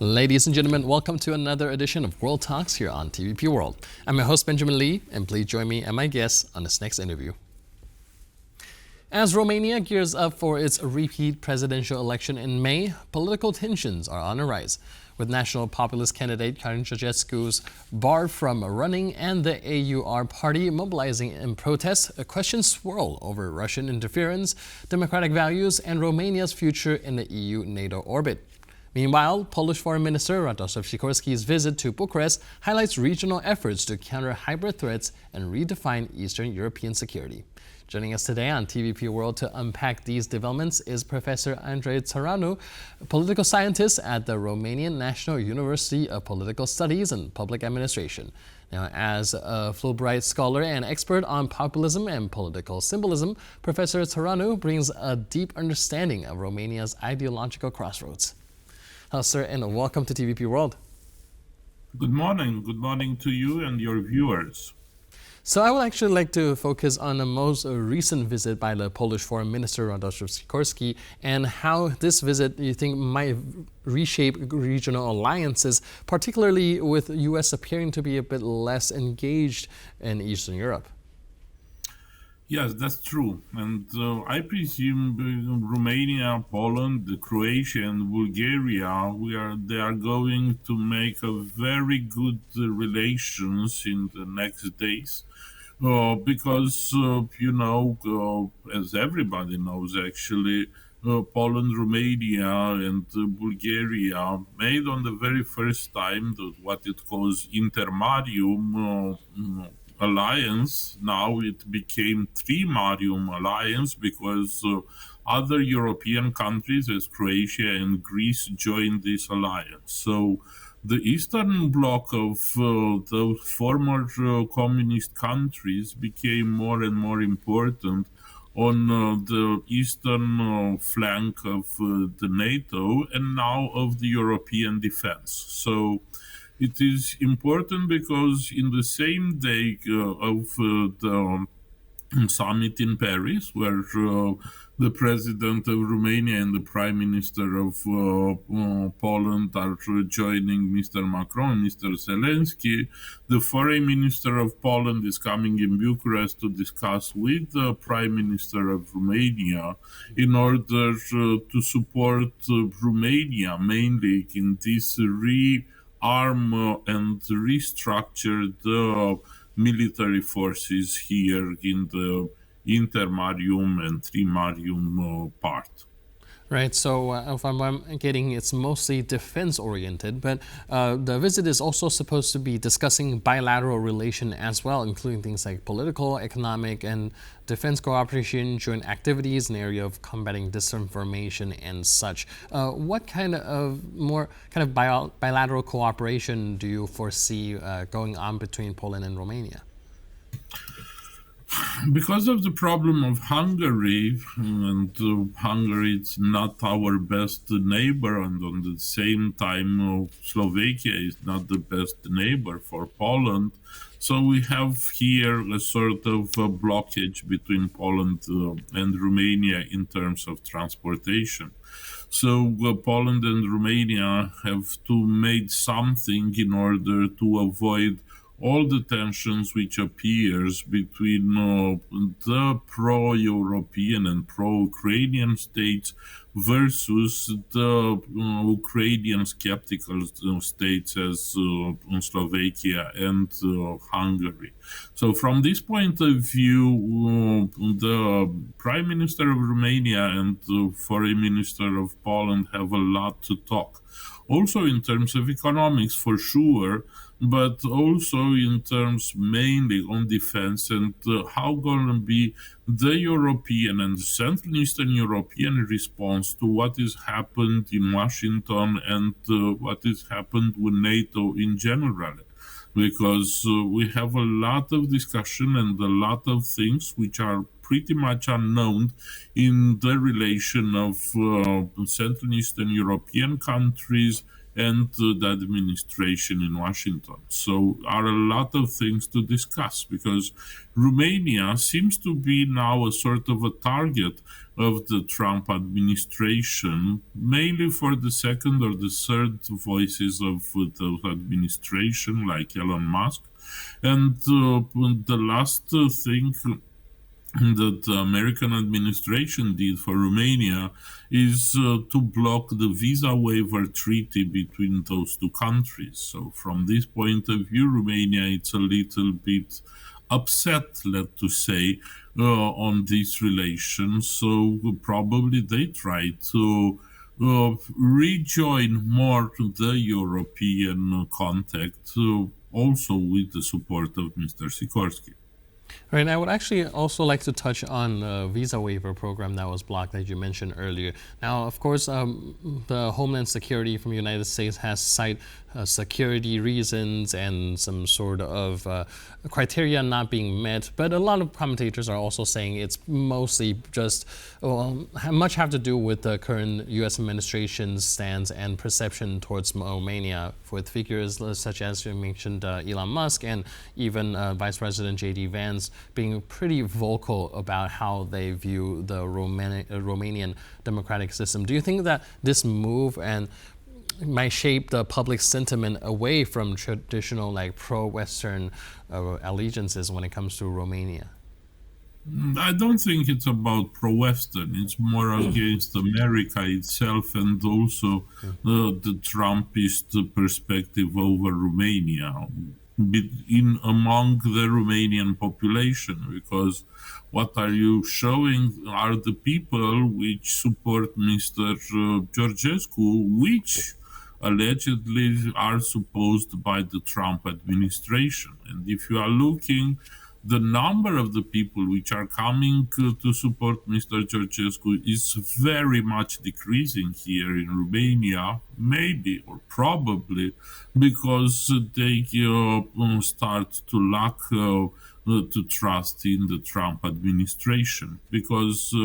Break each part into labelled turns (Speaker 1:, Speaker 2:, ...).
Speaker 1: Ladies and gentlemen, welcome to another edition of World Talks here on TVP World. I'm your host, Benjamin Lee, and please join me and my guests on this next interview. As Romania gears up for its repeat presidential election in May, political tensions are on the rise, with national populist candidate Călin Georgescu barred from running and the AUR party mobilizing in protest. Questions swirl over Russian interference, democratic values, and Romania's future in the EU-NATO orbit. Meanwhile, Polish Foreign Minister Radoslaw Sikorski's visit to Bucharest highlights regional efforts to counter hybrid threats and redefine Eastern European security. Joining us today on TVP World to unpack these developments is Professor Andrei Ţăranu, a political scientist at the Romanian National University of Political Studies and Public Administration. Now, as a Fulbright Scholar and expert on populism and political symbolism, Professor Ţăranu brings a deep understanding of Romania's ideological crossroads. Hello, sir, and welcome to TVP World.
Speaker 2: Good morning. Good morning to you and your viewers.
Speaker 1: So I would actually like to focus on the most recent visit by the Polish Foreign Minister Radoslaw Sikorski and how this visit, you think, might reshape regional alliances, particularly with the U.S. appearing to be a bit less engaged in Eastern Europe.
Speaker 2: Yes, that's true. And I presume Romania, Poland, Croatia and Bulgaria, they are going to make a very good relations in the next days. Because, as everybody knows, actually, Poland, Romania, and Bulgaria made on the very first time what it calls intermarium alliance. Now it became trimarium alliance because other European countries, as Croatia and Greece, joined this alliance. So the Eastern Bloc of the former communist countries became more and more important on the eastern flank of the NATO and now of the European defense. So it is important because in the same day of the summit in Paris, where the president of Romania and the prime minister of Poland are joining Mr. Macron, Mr. Zelensky, the foreign minister of Poland is coming in Bucharest to discuss with the prime minister of Romania in order to support Romania mainly in this rearm and restructure the military forces here in the intermarium and trimarium part.
Speaker 1: Right, so if I'm getting, it's mostly defense-oriented, but the visit is also supposed to be discussing bilateral relation as well, including things like political, economic, and defense cooperation, joint activities in the area of combating disinformation and such. What kind of bilateral cooperation do you foresee going on between Poland and Romania?
Speaker 2: Because of the problem of Hungary, and Hungary is not our best neighbor, and on the same time Slovakia is not the best neighbor for Poland, so we have here a sort of a blockage between Poland and Romania in terms of transportation. So Poland and Romania have to make something in order to avoid all the tensions which appears between the pro-European and pro-Ukrainian states versus the Ukrainian skeptical states as Slovakia and Hungary. So from this point of view, the Prime Minister of Romania and the Foreign Minister of Poland have a lot to talk. Also in terms of economics, for sure, but also in terms mainly on defense and how going to be the European and Central Eastern European response to what has happened in Washington and what has happened with NATO in general. Because we have a lot of discussion and a lot of things which are pretty much unknown in the relation of Central Eastern European countries and the administration in Washington. So are a lot of things to discuss, because Romania seems to be now a sort of a target of the Trump administration, mainly for the second or the third voices of the administration, like Elon Musk. And the last thing that the American administration did for Romania is to block the visa waiver treaty between those two countries. So from this point of view, Romania is a little bit upset, let's say, on these relations. So probably they try to rejoin more to the European contact, also with the support of Mr. Sikorski.
Speaker 1: Right, and I would actually also like to touch on the visa waiver program that was blocked that you mentioned earlier. Now, of course, the Homeland Security from the United States has cited security reasons and some sort of criteria not being met, but a lot of commentators are also saying it's mostly just much have to do with the current U.S. administration's stance and perception towards Romania, with figures such as you mentioned Elon Musk and even Vice President J.D. Vance being pretty vocal about how they view the Romanian democratic system. Do you think that this move might shape the public sentiment away from traditional, like, pro-Western allegiances when it comes to Romania?
Speaker 2: I don't think it's about pro-Western. It's more against America itself, and also the Trumpist perspective over Romania among the Romanian population, because what are you showing are the people which support Mr. Georgescu, which allegedly are supposed by the Trump administration. And if you are looking, the number of the people which are coming to support Mr. Georgescu is very much decreasing here in Romania, maybe or probably because they start to lack to trust in the Trump administration, because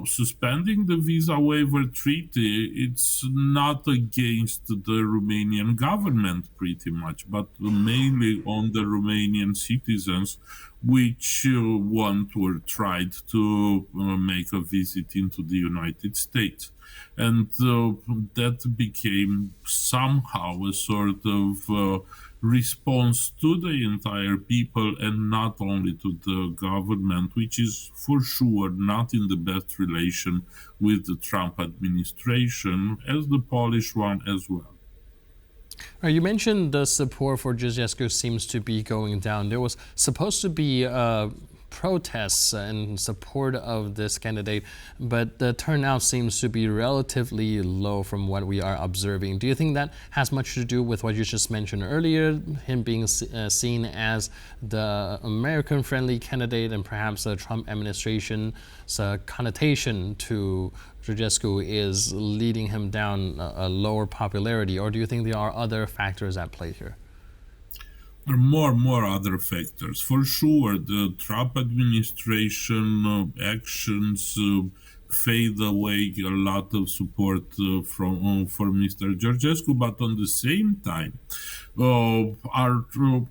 Speaker 2: suspending the visa waiver treaty, it's not against the Romanian government pretty much, but mainly on the Romanian citizens which want or tried to make a visit into the United States. And that became somehow a sort of response to the entire people and not only to the government, which is for sure not in the best relation with the Trump administration, as the Polish one as well.
Speaker 1: You mentioned the support for Georgescu seems to be going down. There was supposed to be protests in support of this candidate, but the turnout seems to be relatively low from what we are observing. Do you think that has much to do with what you just mentioned earlier, him being seen as the American-friendly candidate, and perhaps the Trump administration's connotation to Georgescu is leading him down a lower popularity, or do you think there are other factors at play here?
Speaker 2: There are more other factors. For sure, the Trump administration actions fade away a lot of support for Mr. Georgescu, but on the same time,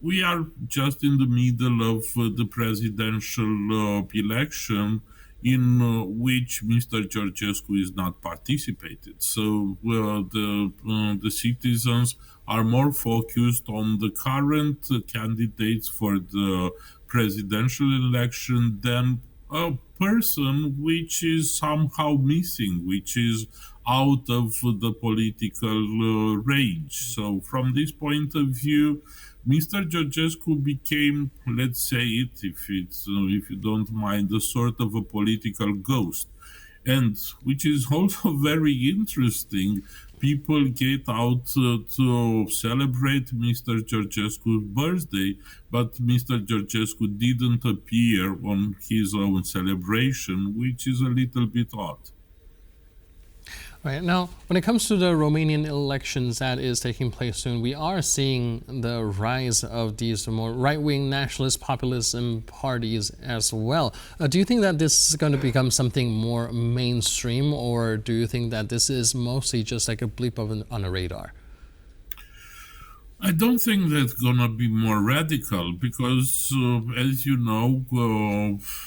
Speaker 2: we are just in the middle of the presidential election, in which Mr. Georgescu is not participated. So the citizens are more focused on the current candidates for the presidential election than a person which is somehow missing, which is out of the political range. So from this point of view, Mr. Georgescu became, let's say it, if you don't mind, a sort of a political ghost. And which is also very interesting, people get out to celebrate Mr. Georgescu's birthday, but Mr. Georgescu didn't appear on his own celebration, which is a little bit odd.
Speaker 1: Right. Now, when it comes to the Romanian elections that is taking place soon, we are seeing the rise of these more right-wing nationalist populism parties as well. Do you think that this is going to become something more mainstream, or do you think that this is mostly just like a blip on a radar?
Speaker 2: I don't think that's gonna be more radical because, as you know,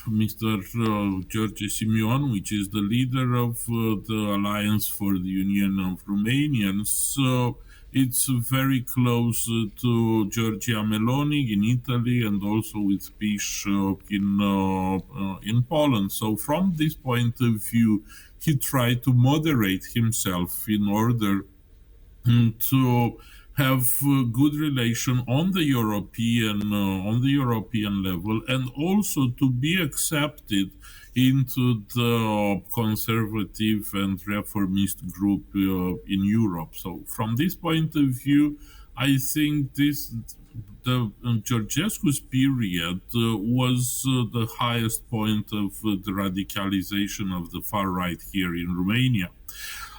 Speaker 2: Mr. George Simeon, which is the leader of the Alliance for the Union of Romanians, it's very close to Giorgia Meloni in Italy and also with PiS in Poland. So from this point of view, he tried to moderate himself in order to have good relation on the European level, and also to be accepted into the conservative and reformist group in Europe. So from this point of view, I think the Georgescu's period was the highest point of the radicalization of the far right here in Romania.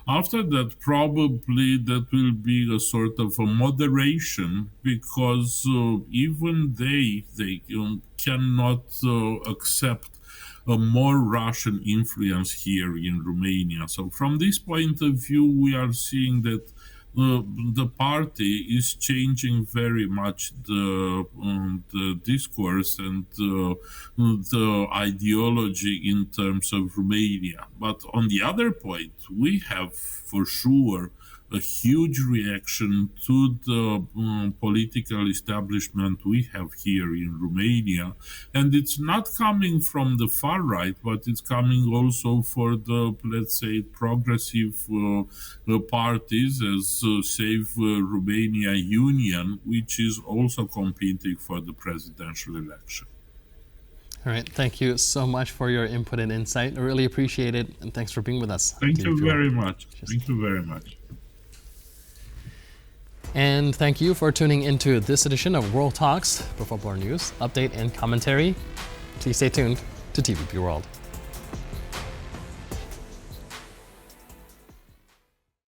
Speaker 2: After that, probably that will be a sort of a moderation, because even they cannot accept a more Russian influence here in Romania. So from this point of view, we are seeing that the party is changing very much the discourse and the ideology in terms of Romania. But on the other point, we have for sure a huge reaction to the political establishment we have here in Romania. And it's not coming from the far right, but it's coming also for the, let's say, progressive parties, as Save Romania Union, which is also competing for the presidential election.
Speaker 1: All right. Thank you so much for your input and insight. I really appreciate it. And thanks for being with us.
Speaker 2: Thank you very much. Thank you very much.
Speaker 1: And thank you for tuning into this edition of World Talks, for football news, update, and commentary. Please stay tuned to TVP World.